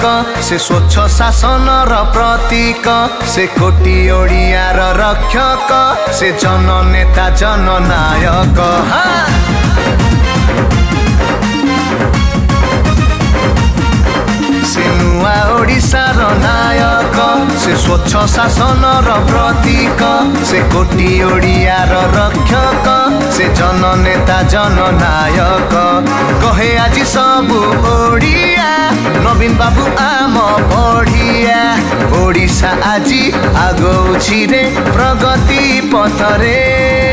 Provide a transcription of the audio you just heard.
से स्वच्छ शासन प्रतीक से कोटी ओडियार रक्षक से जननेता जननायक से नुआ ओडिशार नायक से स्वच्छ शासन प्रतीक से कोटी ओडियार रक्षक से जननेता जननायक कहे आज सबु ओडिया नवीन बाबू आम बढ़िया ओडिशा आज आगौछि रे प्रगति पथरे।